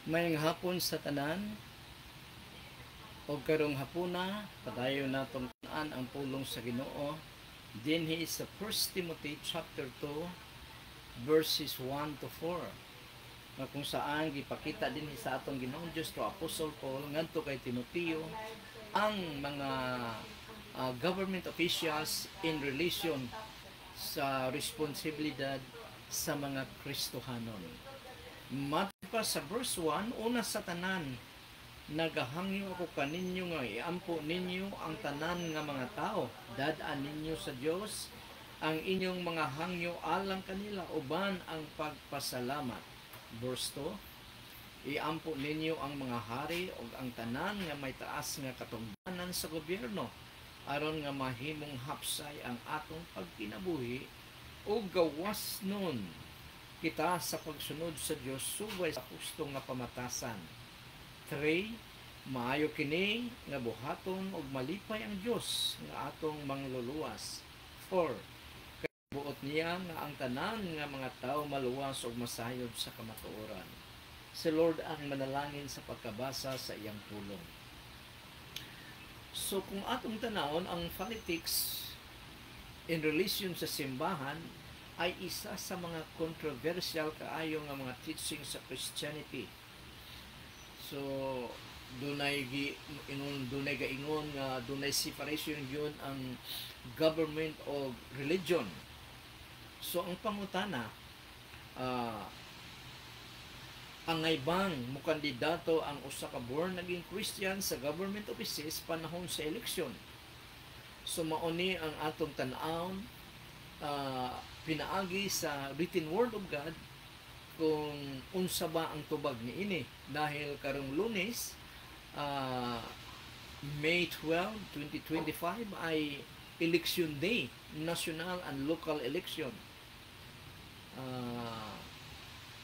Mayang hapon sa tanan, o karong hapuna, padayon natong tanan ang pulong sa Ginoo. Dinhi sa 1 Timothy chapter 2, verses 1 to 4. Nga kung saan gipakita din sa atong Ginoong Diyos to Apostle Paul ngadto kay Timoteo ang mga government officials in relation sa responsibilidad sa mga Kristohanon. Matpa sa verse 1, una sa tanan, nagahangyo ako kaninyo nga iampo ninyo ang tanan nga mga tao. Dad-an ninyo sa Dios ang inyong mga hangyo alang kanila uban ang pagpasalamat. Verse 2, iampo ninyo ang mga hari o ang tanan nga may taas nga katungdanan sa gobyerno aron nga mahimong hapsay ang atong pagkinabuhi o gawas nun kita sa pagsunod sa Dios subay sa husto nga pamatasan. 3. Maayo kini nga buhaton og malipay ang Dios nga atong mangluluwas. 4. Buot niya nga ang tanan nga mga tao maluwas og masayod sa kamatuoran. Si Lord ang manalangin sa pagkabasa sa iyang pulong. So kung atong tanawon ang politics in relation sa simbahan ay isa sa mga controversial kaayo nga mga teaching sa Christianity. So dunay gaingon nga dunay separation yun ang government o religion. So ang pangutana, ang bang mukandidato ang usa ka born again Christian sa government offices panahon sa eleksyon. So mauni ang atong tan-awon pinaagi sa written word of God kung unsa ba ang tubag niini, dahil karong Lunes, May 12, 2025 ay election day, national and local election.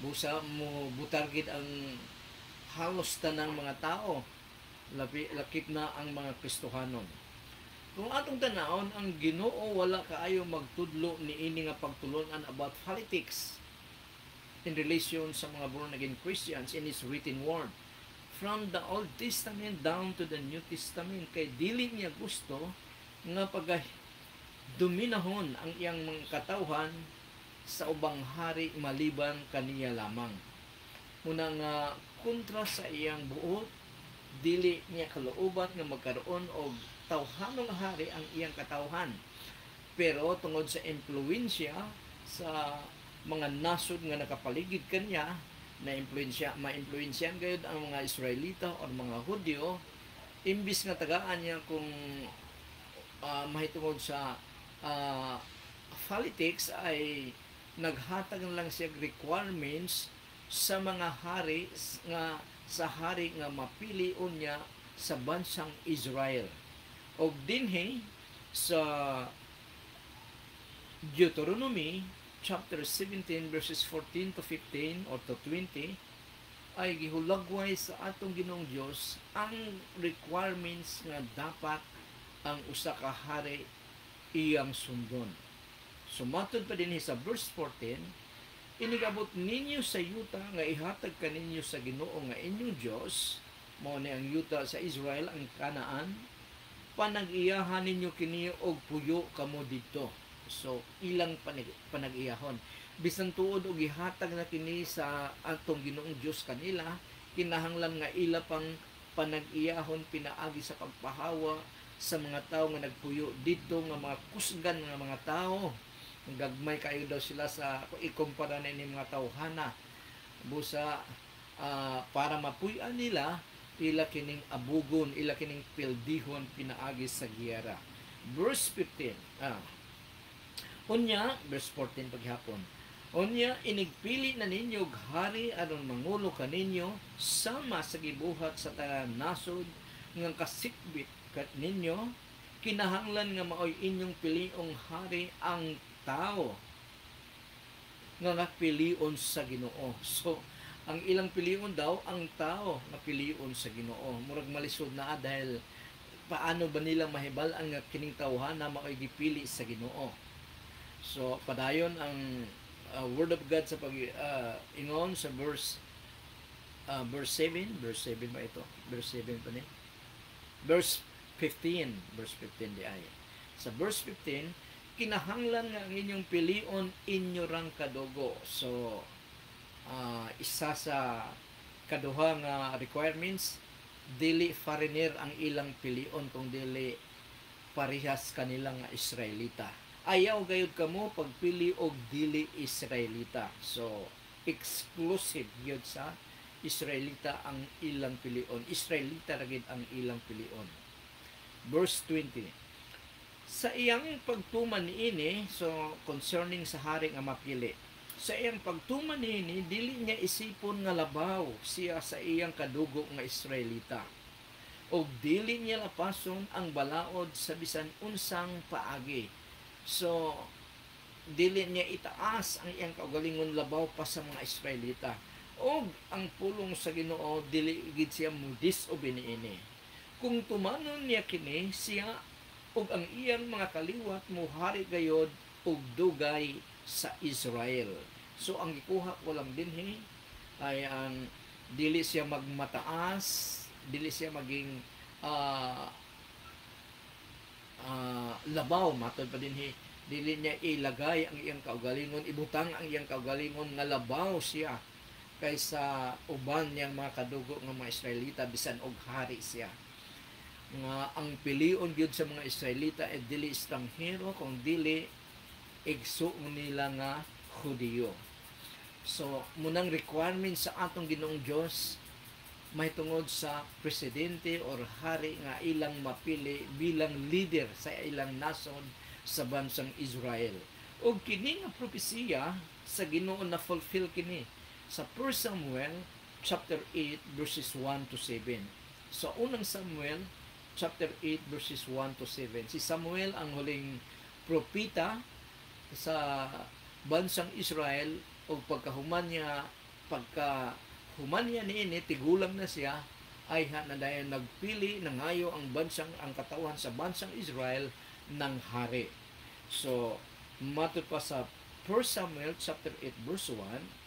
Busa mo butargid ang halos tanang mga tao, lakip na ang mga Kristohanon. Kung atong tanawon, ang Ginoo wala kaayo magtudlo niini nga pagtulunan about politics in relation sa mga born again Christians in His written word from the Old Testament down to the New Testament, kay dili niya gusto nga dominahon ang iyang mga katawhan sa ubang hari maliban kaniya lamang. Muna nga kontra sa iyang buot, dili niya kalooban nga magkaroon og tawhanong hari ang iyang katawhan. Pero tungod sa impluwensya sa mga nasod nga nakapaligid kanya, maimpluwensyahan gayud ang mga Israelita o mga Hudyo, imbis nga tagaan niya kung mahitungod sa politics, ay naghatag lang siya requirements sa mga hari nga mapilion niya sa bansang Israel. O dinhi sa Deuteronomy chapter 17 verses 14 to 15 or to 20 ay gihulagway sa atong Ginoong Dios ang requirements nga dapat ang usa ka hari iyang sundon. Sumatod pa dinhi sa verse 14, inigabot ninyo sa yuta nga ihatag kaninyo sa Ginoo nga inyong Dios, mao ni ang yuta sa Israel, ang Kanaan, panag-iyahan ninyo kini og puyo kamo didto. So ilang panag-iyahon, bisan tuod og ihatag na kini sa atong Ginoong Dios kanila, kinahanglan nga ila pang panag-iyahon pinaagi sa pagpahawa sa mga tao nga nagpuyo dito, nga mga kusgan nga mga tao. Gagmay kayo daw sila sa ikumpara na ini mga tawhana. Busa para mapuy-an nila, ila kining abugon, ila kining pildihon pinaagi sa giyera. Verse 15. Unya, verse 14 paghapon. Unya, inigpili na ninyo hari aron mangulo kaninyo sama sa gibuhat sa tanan nasod nga kasikbit kat ninyo, kinahanglan nga maoy inyong piliong hari ang tao nga napilion sa Ginoo. So ang ilang pilion daw ang tao nga pilion sa Ginoo. Murag malisod na dahil paano ba nila mahibal ang kining tawhan na maoy gipili sa Ginoo. So padayon ang word of God sa ingon sa verse verse 7 ba ito? Verse 7 pa ni? Verse 15 di ay. Sa verse 15, kinahanglan nga ang inyong pilion inyo rang kadugo. So, isa sa kaduha nga requirements, dili foreigner ang ilang pilion kung dili parehas kanila nga Israelita. Ayaw gayud kamo pagpili og dili Israelita. So, exclusive yun sa Israelita ang ilang pilion. Israelita ragid ang ilang pilion. Verse 20. Sa iyang pagtuman niini, so concerning sa hari nga mapili. Sa iyang pagtuman niini, dili niya isipon nga labaw siya sa iyang kadugo nga Israelita. O dili niya lapason ang balaod sa bisan unsang paagi. So, dili niya itaas ang iyang kaugalingon labaw pa sa mga Israelita. O ang pulong sa Ginoo dili gid siya mo disobey niini. Kung tumanon niya kini, siya ug ang iyang mga kaliwat mohari gayod og dugay sa Israel. So ang gikuha ko lang dinhi ay ang dili siya magmataas, dili siya maging labaw matod pa dinhi, dili niya ilagay ang iyang kaugalingon, ibutang ang iyang kaugalingon nga labaw siya kaysa uban niyang mga kadugo nga mga Israelita bisan og hari siya. Nga ang pilion gyud sa mga Israelita ay dili estranghero kung dili igsuon nila nga Hudiyo. So munang requirement sa atong Ginoong Dios may tungod sa presidente or hari nga ilang mapili bilang leader sa ilang nasod sa bansang Israel. O kini nga propesiya sa Ginoo na fulfill kini sa 1 Samuel chapter 8 verses 1 to 7. So unang Samuel chapter 8 verses 1 to 7. Si Samuel ang huling propeta sa bansang Israel o pagkahuman niya niini tigulang na siya ay hanadayon nagpili nangayo ang katawan sa bansang Israel ng hari. So matod pa sa 1 Samuel chapter 8 verse 1,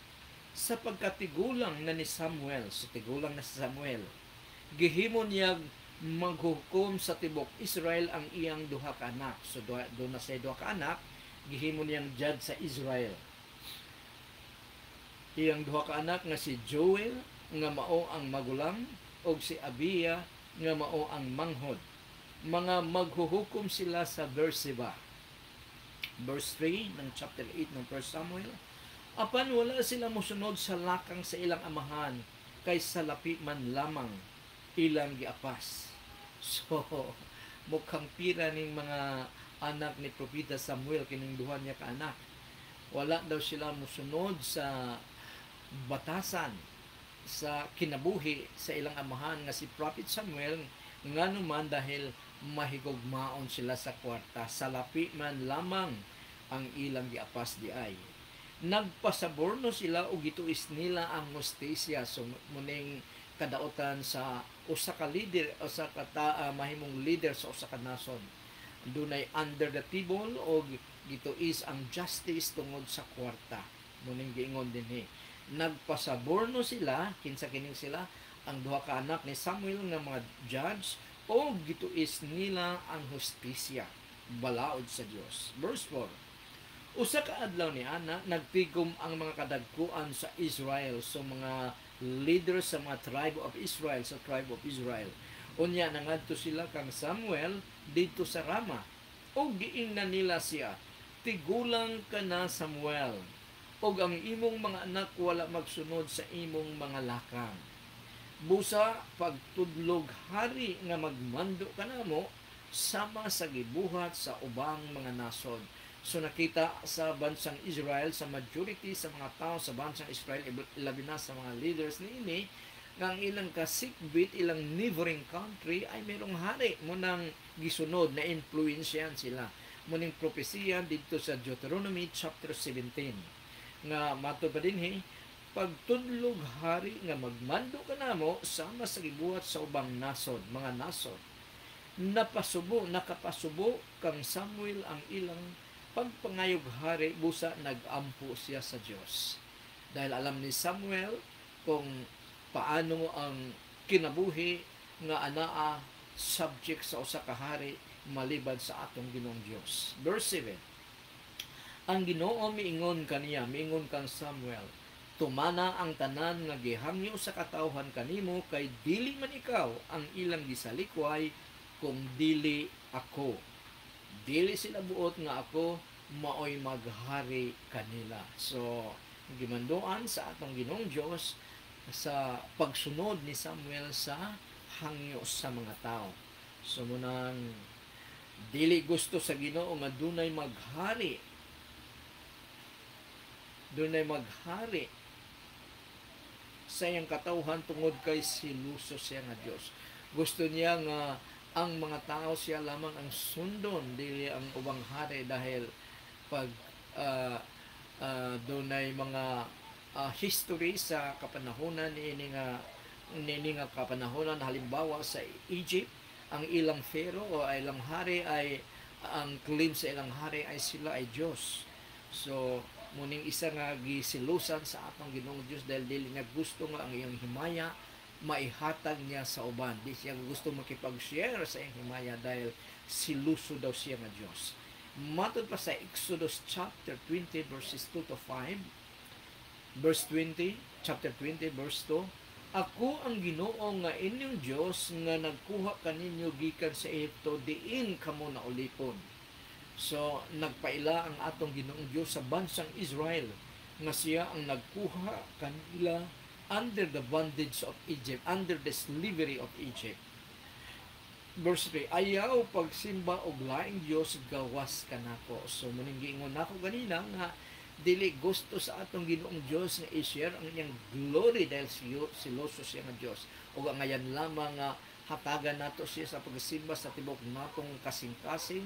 sa pagkatigulang na ni Samuel, so tigulang na si Samuel, gihimo niya maghukom sa tibok Israel ang iyang duha ka anak. So doon na sa duha ka anak, gihimo niyang judge sa Israel. Iyang duha ka anak nga si Joel nga mao ang magulang og si Abiya nga mao ang manghod. Mga maghuhukom sila sa Beersheba. Verse 3 ng chapter 8 ng 1 Samuel. Apan wala sila mosunod sa lakang sa ilang amahan kaysa lapi man lamang ilang giapas. So, mukhang pira ning mga anak ni Propeta Samuel kining duha niya ka anak. Wala daw sila mosunod sa batasan sa kinabuhi sa ilang amahan nga si Prophet Samuel nganuman dahil mahigugmaon sila sa kwarta sa lapi man lamang ang ilang giapas di ay. Nagpasaborno sila o gituis nila ang hostesya. So muning kadaotan sa usa ka leader o sa mahimong leader sa usa ka nason. Dunay under the table o gituis ang justice tungod sa kwarta. Muning giingon dinhi. Nagpasaborno sila kinsa kining sila ang duha ka anak ni Samuel nga mga judge o gituis nila ang hostesya balaod sa Dios. Verse 4. Usa ka adlaw ni ana nagtigom ang mga kadagkuan sa Israel, so mga leaders sa mga tribe of Israel, sa tribe of Israel. Unya nangadto sila kang Samuel didto sa Rama. O giingnan nila siya, tigulang ka na Samuel. Og ang imong mga anak wala magsunod sa imong mga lakang. Busa pagtudlog hari nga magmando ka namo sama sa gibuhat sa ubang mga nasod. So nakita sa bansang Israel, sa majority sa mga tao sa bansang Israel, labi na sa mga leaders niini, nga ang ilang kasikbit, ilang neighboring country ay merong hari mo nang gisunod na influensyahan sila. Muning propesiya dito sa Deuteronomy chapter 17 nga matod pa dinhi, pagtudlog hari nga magmando ka namo sama sa gibuhat sa ubang nasod, mga nasod. Nakapasubo kang Samuel ang ilang pagpangayog hari, busa nagampo siya sa Dios. Dahil alam ni Samuel kung paano ang kinabuhi nga anaa subject sa usa ka hari maliban sa atong Ginoong Dios. Verse 7. Ang Ginoo miingon kaniya, miingon kang Samuel, tumana ang tanan nga gihangyo sa katawhan kanimo kay dili man ikaw ang ilang gisalikway kung dili ako. Dili sila buot nga ako maoy maghari kanila. So, gimanduan sa atong Ginoong Dios sa pagsunod ni Samuel sa hangyo sa mga tao. So, munang dili gusto sa Ginoo nga dunay maghari. Dunay maghari sa iyang katawhan tungod kay siluso siya nga Dios. Gusto niya nga ang mga tao siya lamang ang sundon, dili ang ubang hari, dahil pag dunay mga history sa kapanahonan ni nga kapanahonan, halimbawa sa Egypt, ang ilang pharaoh o ilang hari ay ang claim sa ilang hari ay sila ay Dios. So muning isa nga gisilusan sa atong Ginoong Dios dahil dili nga gusto nga ang iyang himaya maihatag niya sa uban. Di siya gusto makipag-share sa iyang himaya dahil siluso daw siya nga Dios. Matod pa sa Exodus chapter 20 verses 2 to 5, verse 20, chapter 20 verse 2, ako ang Ginoo nga inyong Dios nga nagkuha kaninyo gikan sa Ehipto diin kamo naulipon. So nagpaila ang atong Ginoong Dios sa bansang Israel nga siya ang nagkuha kanila under the bondage of Egypt, under the slavery of Egypt. Verse 3, ayaw pagsimba og laing Dios gawas kanako. So muning giingon nako ganina nga dili gusto sa atong Ginoong Dios nga i-share ang iyang glory dahil siloso siya nga Dios. O ngayon lamang nga hatagan nato siya sa pagsimba sa tibok natong kasing-kasing,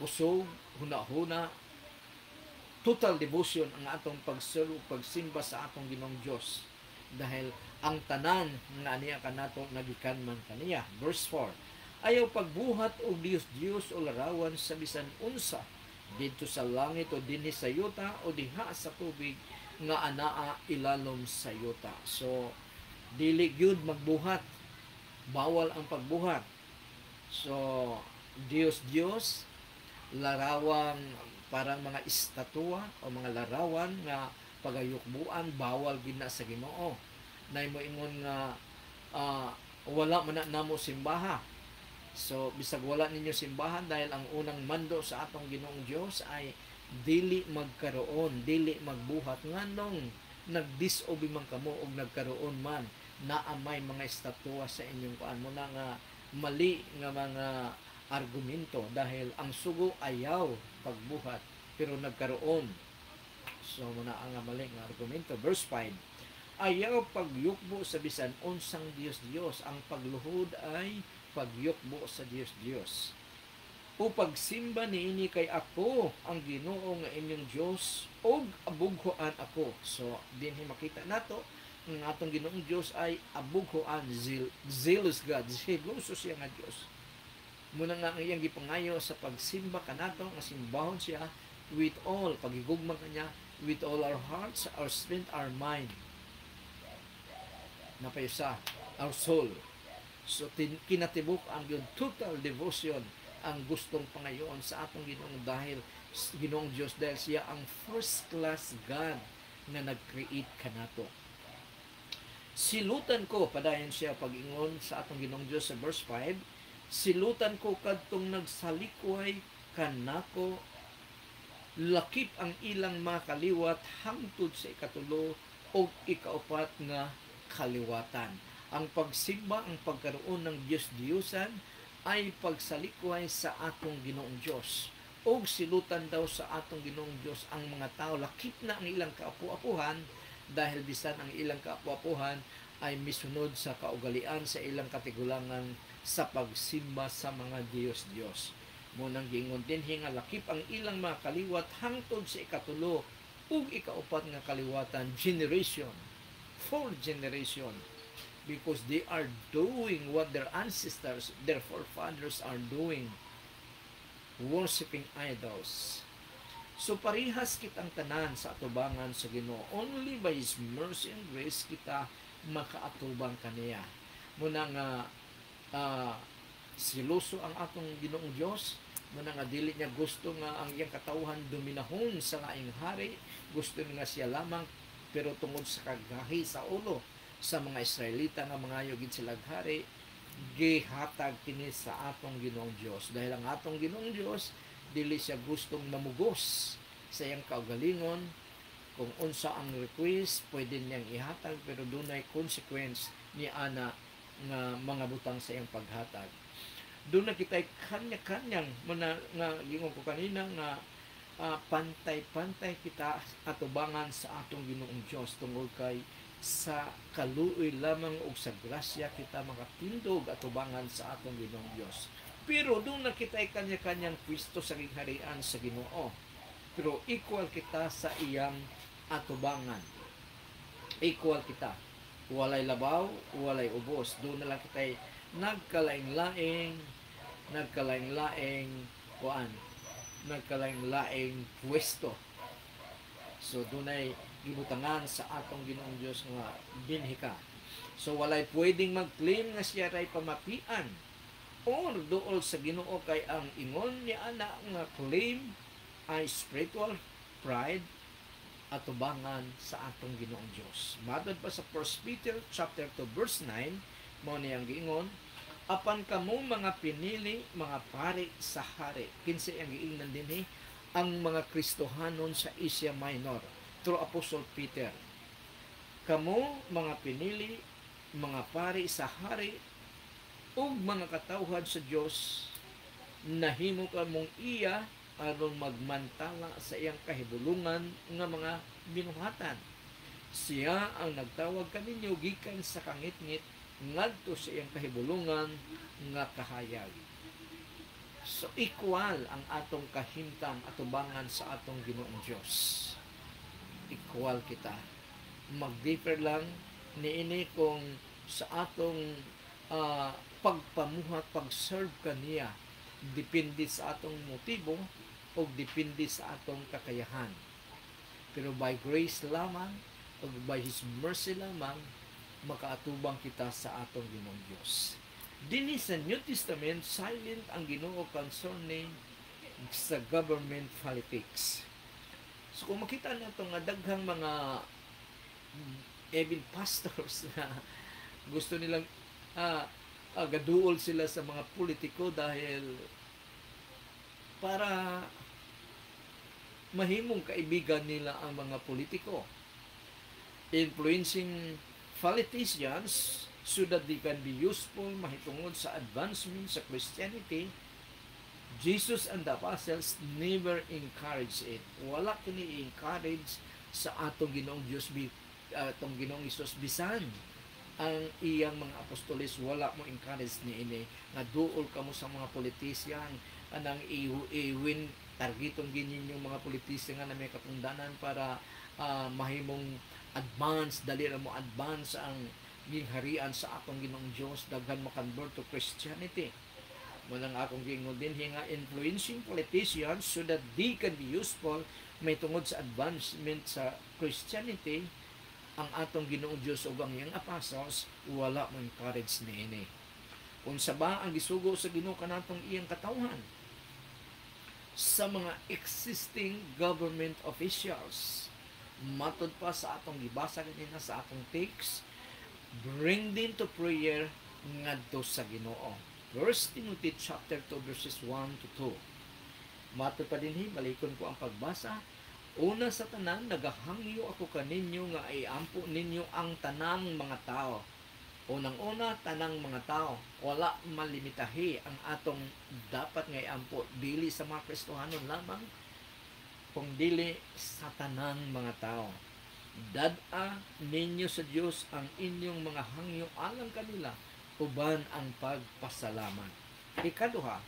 kusog, huna-huna, total devotion ang atong pagsimba sa atong Ginoong Dios. Dahil ang tanan nga aniya kanato nagikan man kaniya. Verse 4, ayaw pagbuhat og Dios o larawan sa bisan unsa dito sa langit o dinhi sa yuta o diha sa tubig nga anaa ilalom sa yuta. So dili gyud magbuhat, bawal ang pagbuhat. So Dios larawan parang mga estatwa o mga larawan nga pagayukbuan bawal gina sa Ginoo. Nay mo ingon nga wala man na namo simbaha. So bisag wala ninyo simbahan dahil ang unang mando sa atong Ginoong Dios ay dili magkaroon, dili magbuhat. Nganong nagdisobey man kamo og nagkaroon man naamay mga estatwa sa inyong kuan mo na nga mali nga mga argumento dahil ang sugo ayaw pagbuhat pero nagkaroon. So muna ang mali nga argumento. Verse 5, ayaw pagyukbo sa bisan unsang Dios. Ang pagluhod ay pagyukbo sa Dios. O pagsimba niini kay ako ang Ginoo nga inyong Dios og abughoan ako. So dinhi makita nato ang atong Ginoong Dios ay abughoan, zealous God, siloso siya nga Dios. Muna nga ang iyang gipangayo sa pagsimba kanato nga simbahon siya with all pagigugma kanya, with all our hearts, our strength, our mind. Napayusa, our soul. So kinatibuk ang yung total devotion ang gustong pangayoon sa atong Ginoong dahil Ginoong Dios dahil siya ang first class God na nag-create kanato. Silutan ko, padayon siya pag-ingon sa atong Ginoong Dios sa verse 5, silutan ko kadtong nagsalikway kanako, lakip ang ilang mga kaliwat hangtod sa ikatulo o ikaupat nga kaliwatan. Ang pagsigba, ang pagkaroon ng Diyos-Diyusan ay pagsalikway sa atong Ginoong Diyos. O silutan daw sa atong Ginoong Diyos ang mga tao, lakip na ang ilang kaapu-apuhan dahil bisan ang ilang kaapu-apuhan ay misunod sa kaugalian sa ilang katigulangan sa pagsimba sa mga Diyos-Diyos. Munang giingon dinhi nga lakip ang ilang mga kaliwat hangtod sa ikatulo ug ikaupat nga kaliwatan, generation, fourth generation, because they are doing what their ancestors, their forefathers are doing, worshiping idols. So parihas kitang tanan sa atubangan sa Ginoo. Only by His mercy and grace kita makaatubang kaniya. Muna nga siluso ang atong Ginoong Dios, muna nga dili niya gusto nga ang iyang katawhan dominahon sa laing hari, gusto nga siya lamang, pero tungod sa kagahi sa ulo sa mga Israelita nga mga yugid silang hari, gihatag kini sa atong Ginoong Dios. Dahil ang atong Ginoong Dios dili siya gustong mamugos sa iyang kaugalingon. Kung unsa ang request pwede niyang ihatag, pero dunay consequence ni ana nga mga butang sa iyang paghatag. Doon na kita'y kanya-kanyang nga gingon ko kanina nga pantay-pantay kita atubangan sa atong Ginoong Dios tungod kay sa kaluoy lamang og sa grasya kita makatindog atubangan sa atong Ginoong Dios. Pero doon na kita'y kanya-kanyang pwesto sa gingharian sa Ginoo. Pero equal kita sa iyang atubangan. Equal kita. Walay labaw, walay ubos. Doon na lang kita'y nagkalaing-laing pwesto. So dunay gibutangan sa atong Ginoong Dios nga binhi ka. So walay pwedeng mag-claim nga siya ray pamapian or duol sa Ginoo, kay ang ingon ni ana nga claim ay spiritual pride atubangan sa atong Ginoong Dios. Matod pa sa 1 Peter chapter 2 verse 9, mao niyang giingon, apan kamo mga pinili, mga pari sa hari. Kinsa ang giingnan dinhi ang mga Kristohanon sa Asia Minor through Apostle Peter. Kamo mga pinili, mga pari sa hari ug mga katawhan sa Dios, nahimo kamong iya aron magmantala sa iyang kahibulungan nga mga binuhatan. Siya ang nagtawag kaninyo gikan sa kangitngit ngadto sa iyang kahibulungan nga kahayag. So equal ang atong kahimtang atubangan sa atong Ginoong Dios. Equal kita. Mag-differ lang niini kung sa atong pagpamuhat, pag-serve kaniya, depende sa atong motibo o depende sa atong kakayahan. Pero by grace lamang o by His mercy lamang, makaatubang kita sa atong Ginoong Dios. Dinhi sa New Testament, silent ang Ginoo concerning sa government politics. So kung makita nato nga daghang mga even pastors na gusto nilang gaduol sila sa mga politiko dahil para mahimong kaibigan nila ang mga politiko. Influencing politicians so that they can be useful mahitungod sa advancement sa Christianity. Jesus and the apostles never encourage it. Wala kini encourage sa atong Ginoong Dios, atong Ginoong Hesus, bisan ang iyang mga apostoles wala mo encourage niini nga duol kamo sa mga politician anang i-win targeton ginin yung mga politician nga na may katungdanan para mahimong advance, dali ra mo advance ang gingharian sa atong Ginoong Dios, daghan mo convert to Christianity. Manang akong gingon din nga influencing politicians so that they can be useful may tungod sa advancement sa Christianity. Ang atong Ginoong Dios ug ang iyang apostles wala mo encourage niini. Unsa ba ang gisugo sa Ginoo kanatong iyang katawhan? Sa mga existing government officials, matod pa sa atong gibasa kanina sa atong text, bring them to prayer ngadto sa Ginoo. 1 Timothy chapter 2 verses 1 to 2. Matod pa dinhi, balikon ko ang pagbasa. Una sa tanan, nagahangyo ako kaninyo nga iampo ninyo ang tanang mga tao. Unang-una, tanang mga tao. Wala malimitahi ang atong dapat nga iampo. Dili sa mga Kristohanon lamang, kung dili sa tanang mga tao. Dad-a ninyo sa Dios ang inyong mga hangyo alang kanila, uban ang pagpasalamat. Ikaduha,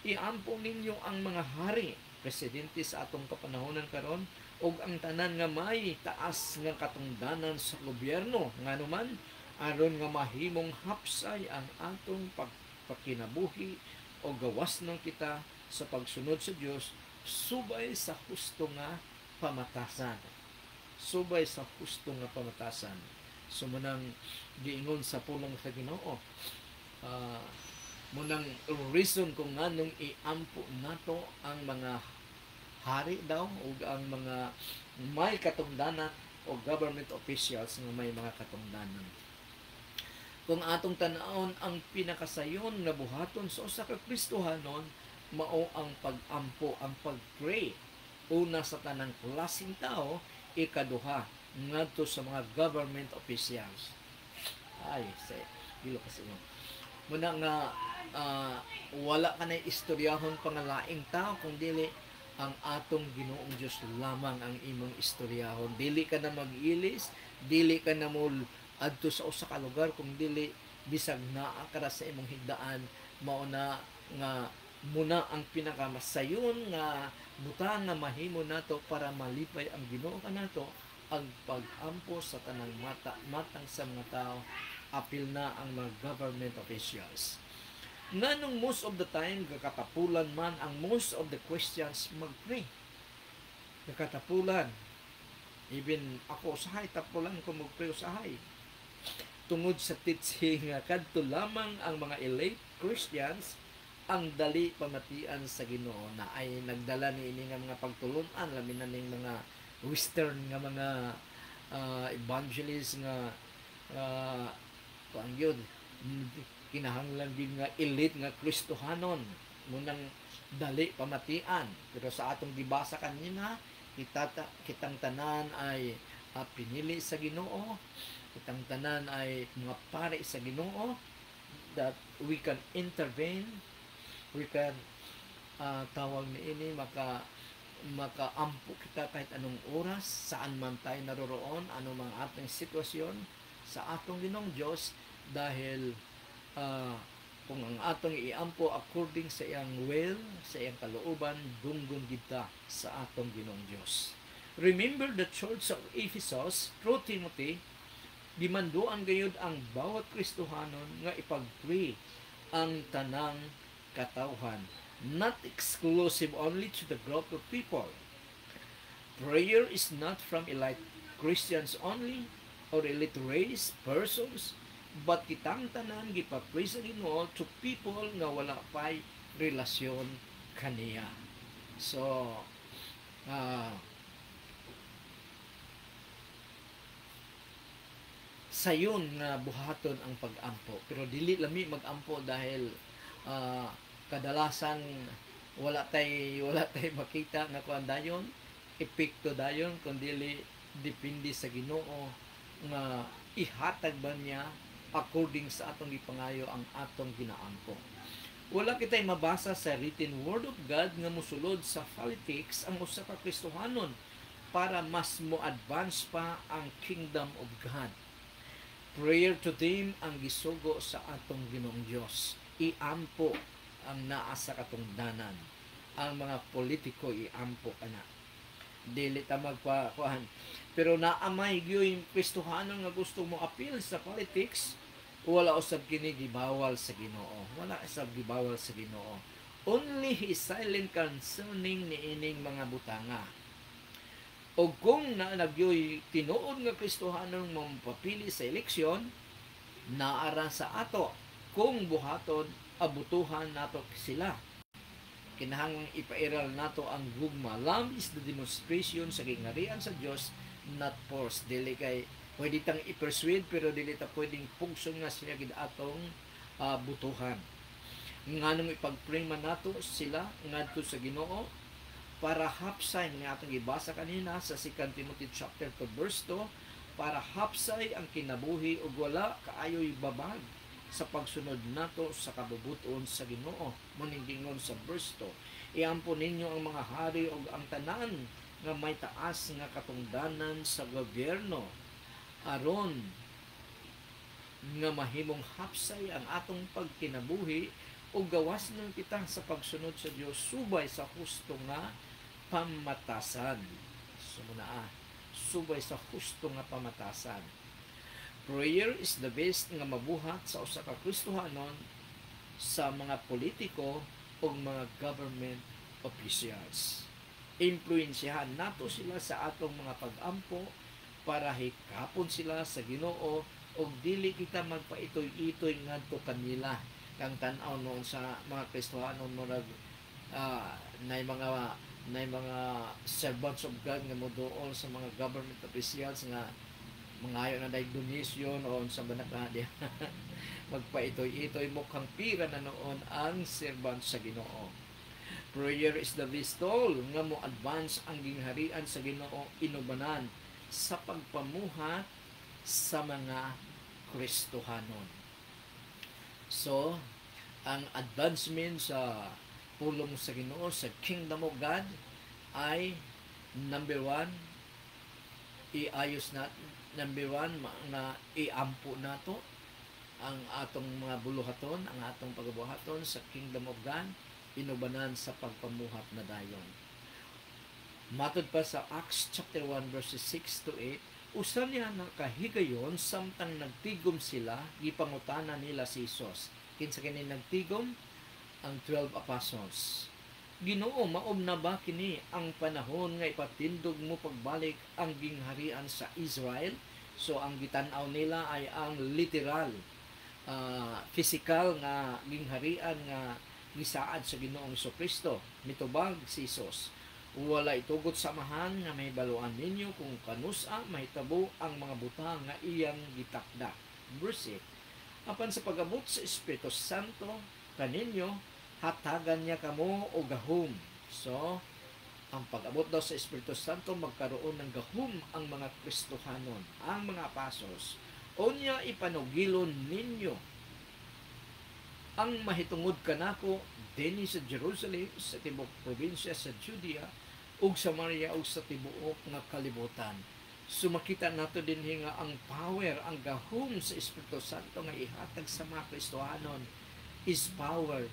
iampo ninyo ang mga hari, presidente sa atong kapanahonan karon, ug ang tanan nga may taas nga katungdanan sa gobyerno nganuman aron nga mahimong hapsay ang atong pagpakinabuhi o gawas ng kita sa pagsunod sa Dios subay sa husto nga pamatasan. Subay sa husto nga pamatasan. So munang giingon sa pulong sa Ginoo, uh, munang reason kung nganong iampo nato ang mga hari daw o ang mga may katungdanan o government officials nga may mga katungdanan. Kung atong tan-awon ang pinakasayon nga buhaton sa usa ka Kristohanon, mao ang pag-ampo, ang pag-pray. Una sa tanang klaseng tao, ikaduha ngadto sa mga government officials. Ay, sa dilo kasi mo. Muna nga wala ka na istoryahon pangalaing tao kung dili ang atong Ginoong Dios lamang ang imong istoryahon. Dili ka na mag-ilis, dili ka na mo adto sa usa ka lugar kung dili bisag naa ka sa imong higdaan, mao na nga muna ang pinakamasayon nga butang nga mahimo nato para malipay ang Ginoo kanato ang pag-ampo sa tanang matang sa mga tao, apil na ang mga government officials. Nganong most of the time kakatapulan man ang most of the questions mag-pray. Kakatapulan. Even ako usahay tapulan ko mag-pray usahay. Tungod sa teaching nga kadto lamang ang mga elite Christians ang dali pamatian sa Ginoo na ay nagdala niini nga mga pagtulon-an labi na ning mga western nga mga evangelists nga yun, kinahanglan din nga elite nga Kristohanon munang dali pamatian. Pero sa atong gibasa kanina, kitang tanan ay pinili sa Ginoo, kitang tanan ay mga pare sa Ginoo, that we can intervene, we can tawag niini makaampo kita kahit anong oras, saan man tayo naroroon, ano mang ating sitwasyon sa atong Ginoong Diyos, dahil kung ang atong iampo according sa iyang will, sa iyang kalooban, dunggon kita sa atong Ginoong Diyos. Remember the church of Ephesus, through Timothy, dimanduan gayud ang bawat Kristohanon nga ipag-pray ang tanang katawhan, not exclusive only to the group of people. Prayer is not from elite Christians only or elite race persons, but kitang tanan gipapray sa Ginoo to people nga wala pay relasyon kaniya. So sayon nga buhaton ang pag-ampo, pero dili lami mag-ampo dahil kadalasan wala tay makita nga kuan dayon, epekto dayon, kundi depende sa Ginoo nga ihatag ba niya according sa atong gipangayo ang atong ginaampo. Wala kitay mabasa sa written word of God nga mosulod sa politics ang usa ka Kristohanon para mas mo advance pa ang kingdom of God. Prayer to them ang gisugo sa atong Ginoong Dios. Iampo ang naa sa katungdanan. Ang mga politiko iampo kana. Dili ta magpakuan. Pero naamay gyud Kristohanon nga gusto mo appeal sa politics, wala usab kini gibawal sa Ginoo. Wala usab gibawal sa Ginoo. Only he is silent concerning niining mga butanga. O kung nagyoy tinuod nga Kristohanon mapapili sa eleksyon, naara sa ato kung buhaton abutuhan nato sila. Kinahanglang ipairal nato ang gugma. Love is the demonstration sa gingarian sa Dios, not force. Dili kay pwede tang i-persuade pero dili ta pwedeng pugson nga sila gid atong butuhan. Nganong ipag-pray man nato sila ngadto sa Ginoo para hapsay nga atong gibasa kanina sa 2 Timothy chapter 2 verse 2, para hapsay ang kinabuhi ug wala kaayoy babag sa pagsunod nato sa kabubuton sa Ginoo. Muning sa verse 2, iampo ninyo ang mga hari ug ang tanan nga may taas nga katungdanan sa gobyerno aron nga mahimong hapsay ang atong pagkinabuhi ug gawas ng kita sa pagsunod sa Dios subay sa husto nga pamatasan. Subay sa husto nga pamatasan. Prayer is the best nga mabuhat sa usa ka Kristohanon sa mga politiko o mga government officials. Influensyahan nato sila sa atong mga pag-ampo para hikapon sila sa Ginoo og dili kita magpaitoy-itoy ngadto kanila. Kang tan-aw noon sa mga Kristohanon murag nay mga servants of God nga moduol sa mga government officials nga mangayo na dahil donation o sa banak na diya magpaitoy-itoy mukhang pira na noon ang servant sa Ginoo. Prayer is the pistol nga mo advance ang gingharian sa Ginoo inubanan sa pagpamuhat sa mga Kristohanon. So, ang advancement sa pulong sa Ginoo sa Kingdom of God ay number 1, iayos natin. Number 1, na iampo nato ang atong mga buluhaton, ang atong pagabuhaton sa Kingdom of God, inubanan sa pagpamuhat na dayon. Matod pa sa Acts chapter 1 verses 6 to 8, usa niya nakahigayon samtang nagtigom sila, gipangutana nila si Jesus. Kinsa kini nagtigom? Ang 12 apostles. Ginoo, maom na ba kini ang panahon nga ipatindog mo pagbalik ang gingharian sa Israel? So ang gitan-aw nila ay ang literal, physical nga gingharian nga gisaad sa Ginoong Kristo. Mitubag si Jesus, wala itugot samahan nga may baluan ninyo kung kanusa mahitabo ang mga butang nga iyang gitakda. Verse 8. Apan sa pag-abot sa Espiritu Santo kaninyo, hatagan niya kamo o gahom. So, ang pag-abot daw sa Espiritu Santo, magkaroon ng gahom ang mga Kristohanon, ang mga apostles. O niya ipanugilon ninyo ang mahitungod kanako dinhi sa Jerusalem, sa tibok probinsya sa Judea, ug Samaria ug sa tibuok nga kalibutan. Sumakita nato dinhi nga ang power, ang gahom sa Espiritu Santo nga ihatag sa mga Kristohanon is power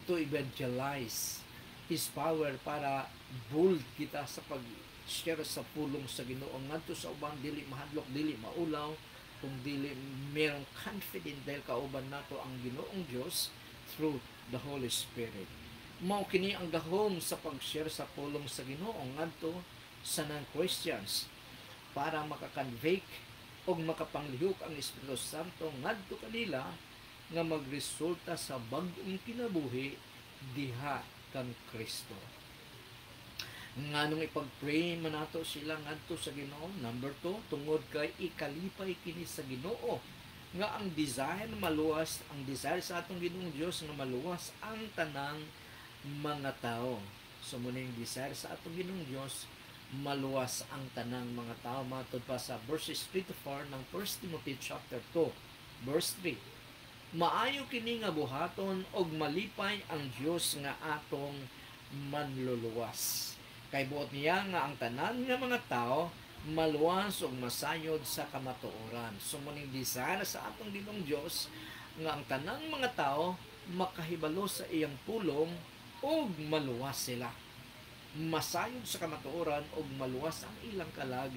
to evangelize, is power para bold kita sa pag-share sa pulong sa Ginoo ngadto sa ubang dili mahadlok, dili maulaw, kung dili merong confident dahil kauban nato ang Ginoong Dios through the Holy Spirit. Mao kini ang gahom sa pag-share sa pulong sa Ginoo ngadto sa non-Christians para makakonvict o makapanglihok ang Espiritu Santo ngadto kanila nga magresulta sa bag-ong kinabuhi diha kang Kristo. Nganong ipag-pray manato sila ngadto sa Ginoo. Number 2, tungod kay ikalipay kini sa Ginoo nga ang desire maluwas, ang desire sa atong Ginoong Dios nga maluwas ang tanang mga tao. So muning desire sa atong Ginoong Dios maluwas ang tanang mga tao. Matod pa sa verses 3 to 4 ng 1 Timothy chapter 2 verse 3. Maayo kini nga buhaton og malipay ang Dios nga atong manluluwas. Kay buot niya nga ang tanan nga mga tao maluwas og masayod sa kamatuoran. So muning desire sa atong Ginoong Dios nga ang tanang mga tao makahibalo sa iyang pulong og maluwas sila. Masayod sa kamatuoran og maluwas ang ilang kalag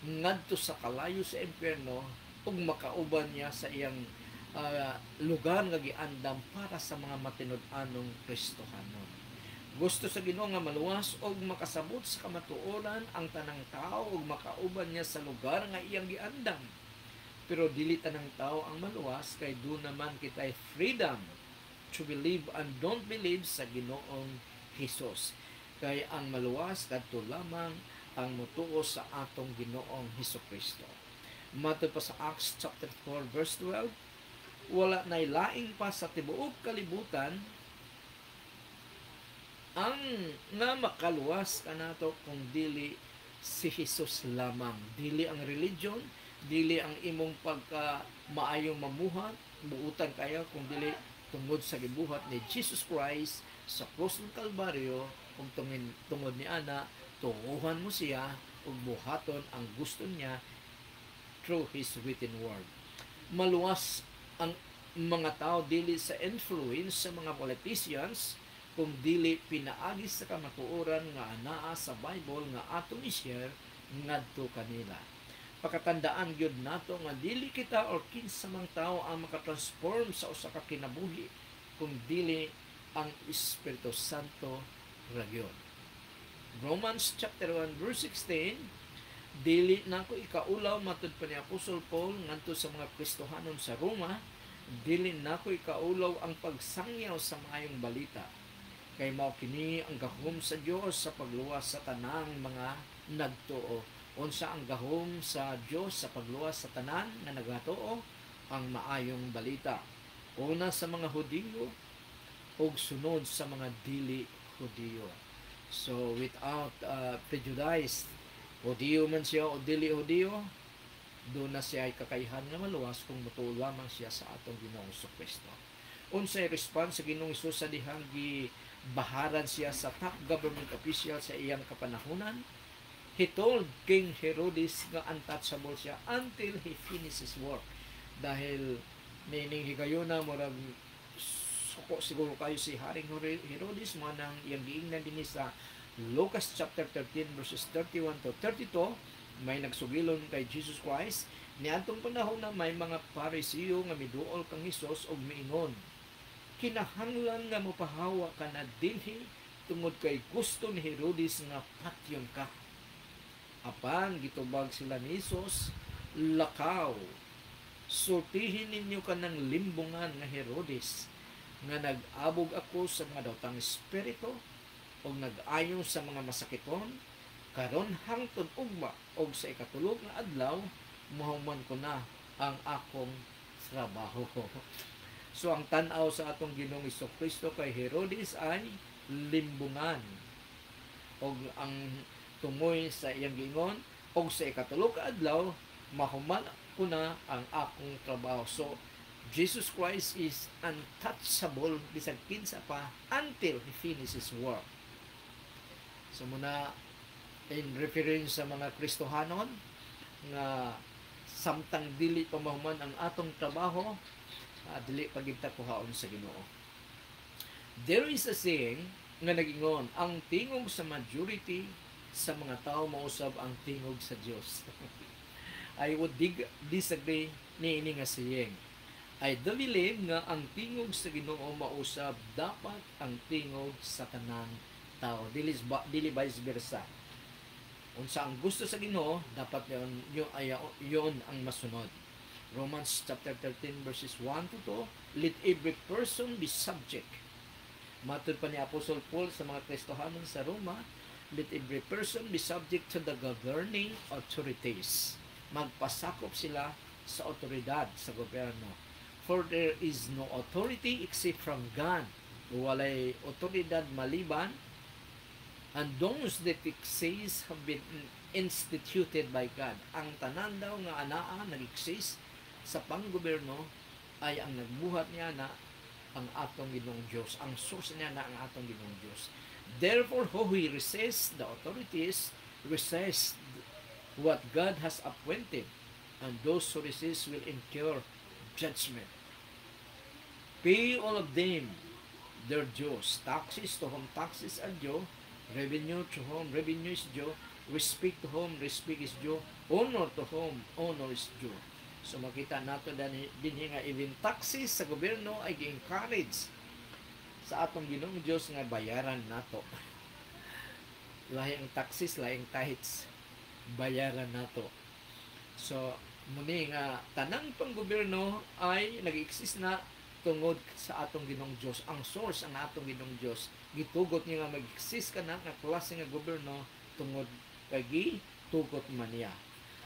ngadto sa kalayo sa impyerno ug makauban niya sa iyang lugar nga giandam para sa mga matinud-anong Kristohanon. Gusto sa Ginoo nga maluwas og makasabot sa kamatuoran ang tanang tao ug makauban niya sa lugar nga iyang giandam. Pero dili tanang tao ang maluwas kay do naman kitay freedom to believe and don't believe sa Ginoong Hesus. Kay ang maluwas kadto lamang ang motuo sa atong Ginoong Hesukristo. Matod pa sa Acts chapter 4 verse 12, wala nay laing pa sa tibuok kalibutan ang nga makaluwas kanato kung dili si Jesus lamang. Dili ang religion, dili ang imong pagka maayong mamuhat, buutan kayo kung dili tungod sa gibuhat ni Jesus Christ sa krus ng Kalbaryo, kung tungod ni ana tunguhan mo siya ug buhaton ang gusto niya through His written word. Maluwas ang mga tao dili sa influence sa mga politicians, kung dili pinaagi sa kamatuoran nga anaa sa Bible nga atong i-share ngadto kanila. Pakatandaan gyud nato nga dili kita or kinsa mang tao ang makatransform sa usa ka kinabuhi kung dili ang Espiritu Santo ra gyud. Romans chapter 1 verse 16, Dili na ko ikaulaw matud pa ni Apostol Paul ngadto sa mga Kristohanon sa Roma, dili na ko ikaulaw ang pagsangyaw sa maayong balita. Kay mao kini ang gahom sa Dios sa pagluwas sa tanang mga nagtuo. Unsa ang gahom sa Dios sa pagluwas sa tanan nga nagatuo? Ang maayong balita. Una sa mga Hudiyo ug sunod sa mga dili Hudiyo. So without prejudice, Hudiyo man siya o dili Hudiyo, doon na siya ay kakayahan nga maluwas kung mutuo lamang siya sa atong Ginoong Kristo. Unsay response sa Ginoong Hesus sa dihang gibaharan siya sa top government official sa iyang kapanahunan? He told King Herodes nga untouchable siya until he finishes work. Dahil nining higayuna murag suko siguro kayo si Haring Herodes manang iyang giingnan dinhi sa Lucas chapter 13 verses 31 to 32, may nagsugilon kay Jesus Christ. Niadtong panahon na may mga Pariseo nga miduol kang Hesus og miingon, kinahanglan nga mopahawa ka na dinhi tungod kay gusto ni Herodes nga patyon ka. Apan gitubag sila ni Hesus, lakaw, sultihin ninyo ka ng limbungan nga Herodes nga nag-abog ako sa mga daotang espiritu o nag-ayon sa mga masakiton, karon hangtod ugma og sa ikatulog nga adlaw mahuman ko na ang akong trabaho. So ang tan-aw sa atong Ginoong Kristo kay Herodes ay limbungan, og ang tumoy sa iyang giingon, og sa ikatulog nga adlaw mahuman ko na ang akong trabaho. So Jesus Christ is untouchable bisag kinsa pa until he finishes work. So muna in reference sa mga Kristohanon nga samtang dili pa mahuman ang atong trabaho, dili pa gid ta kuhaon sa Ginoo. There is a saying nga nagingon, ang tingog sa majority sa mga tao mausab ang tingog sa Dios. I would disagree ni ini nga saying. I do believe nga ang tingog sa Ginoo mausab dapat ang tingog sa tanang tao, dili vice versa. Unsa ang gusto sa Ginoo dapat yon ang masunod. Romans chapter 13 verses 1 to 2, let every person be subject. Matud pa ni Apostol Paul sa mga Kristohanon sa Roma, let every person be subject to the governing authorities. Magpasakop sila sa otoridad sa gobyerno. For there is no authority except from God. Walay otoridad maliban, and those that exist have been instituted by God. Ang tanan daw nga anaa nag-exist sa panggobyerno ay ang nagbuhat niya na ang atong Ginoong Dios. Ang source niya na ang atong Ginoong Dios. Therefore, who resists the authorities resist what God has appointed, and those who resist will incur judgment. Pay all of them their dues. Taxes to whom taxes are due, revenue to whom revenue is due, respect to whom respect is due, honor to whom honor is due. So makita nato din nga even taxes sa gobyerno ay gi-encourage sa atong Ginoong Dios nga bayaran nato. Lahi ang taxes, lahi ang tithes, bayaran nato. So muni nga tanang panggobyerno ay nag-exist na tungod sa atong Ginoong Dios. Ang source ang atong Ginoong Dios. Gitugot niya nga mag-exist ka na nga klase nga gobyerno tungod kay gitugot man niya.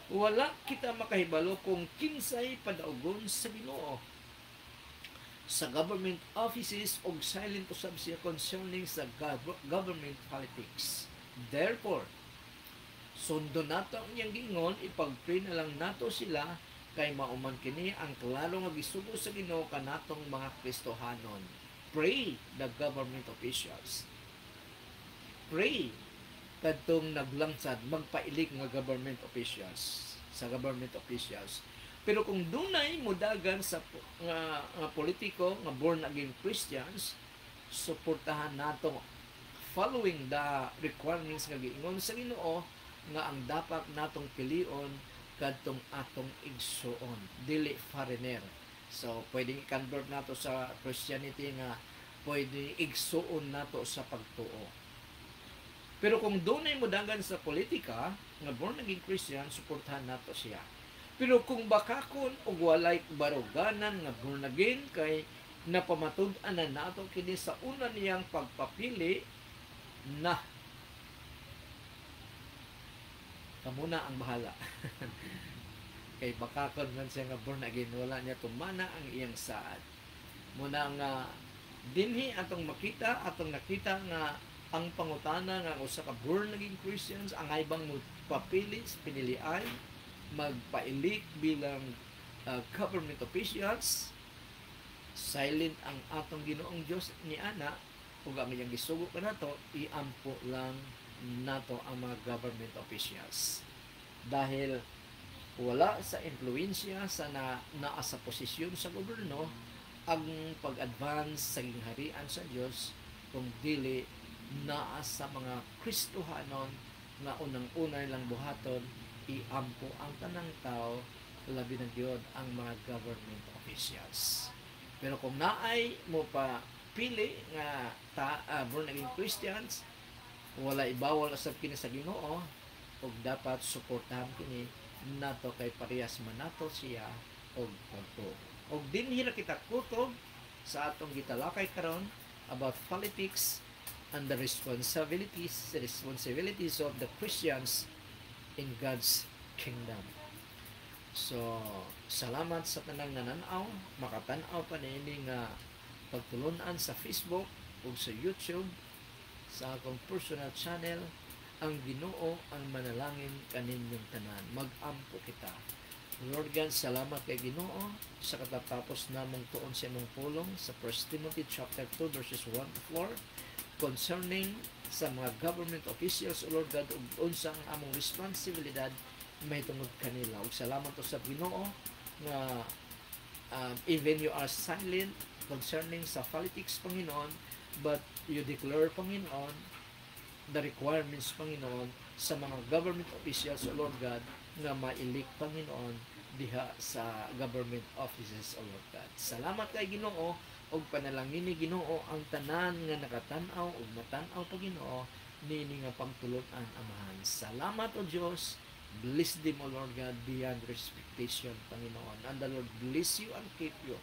Wala kita makahibalo kung kinsay padaugon sa Ginoo sa government offices o silent usab siya concerning sa government politics. Therefore, sundo nato ang iyang gingon, ipag-pray na lang nato sila kay mauman kini ang klaro nga gisugo sa Ginoo kanatong mga Kristohanon. Pray the government officials. Pray kadtong naglangsad magpailik nga government officials sa government officials. Pero kung dunay mudagan sa nga politiko nga born again Christians, suportahan nato following the requirements nga giingon sa Ginoo nga ang dapat natong pilion kadtong atong igsuon, dili foreigner. So pwedeng i-convert nato sa Christianity nga pwede igsuon nato sa pagtuo. Pero kung doon ay modagan sa politika, nga born again Christian, suportahan nato siya. Pero kung bakakon o walay baruganan nga born again, kay napamatud-an na nato kini sa una niyang pagpapili na kamuna ang bahala. Kay bakakon man siya nga born again, wala niya tumana ang iyang saad. Muna nga dinhi atong makita, atong nakita nga ang pangutana nga usa ka born again Christians ang aybang magpapili, pinilian, magpailik bilang government officials. Silent ang atong Ginoong Dios ni ana ug ang iyang gisugo pa nato, iampo lang nato ang mga government officials. Dahil wala sa impluensya sa naa sa posisyon sa gobyerno ang pag-advance sa gingharian sa Dios kung dili naa sa mga Kristohanon nga unang-unay lang buhaton iampo ang tanang tao, labi na gyud ang mga government officials. Pero kung naay mo pa pili nga born again Christians, wala ibawal usab kini sa Ginoo ug dapat suportahan kini nato kay parehas man nato siya og pagtuo. Og dinhi ra kita kutob sa atong gitalakay karon about politics and the responsibilities of the Christians in God's kingdom. So, salamat sa tanang nananaw, makatan-aw pa niini nga pagtulunan sa Facebook ug sa YouTube sa akong personal channel. Ang Ginoo ang manalangin kaninyong tanan. Mag-ampo kita. Lord God, salamat kay Ginoo sa katatapos namong tuon sa imong pulong sa 1 Timothy chapter 2 verses 1 to 4 concerning sa mga government officials, O Lord God, ug unsa ang among responsibilidad may tungod kanila. Ug salamat to sa Ginoo nga even you are silent concerning sa politics, Panginoon, but you declare, Panginoon, the requirements, Panginoon, sa mga government officials, O Lord God, nga mailik, Panginoon, diha sa government offices, O Lord God. Salamat kay Ginoo og panalangin ni Ginoo ang tanan nga nakatan-aw ug matan-aw pa Ginoo nini nga pangtulon-an Amahan. Salamat o Dios. Bless them, O Lord God, beyond expectation, Panginoon. And the Lord bless you and keep you.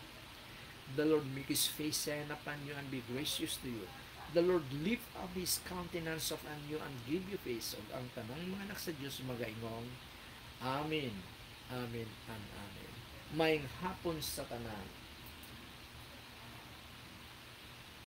The Lord make His face shine upon you and be gracious to you. The Lord lift up His countenance upon you and give you peace. O ang tanang mga anak sa Diyos magaingong. Amen. Amen and amen. Maayong hapon sa tanan.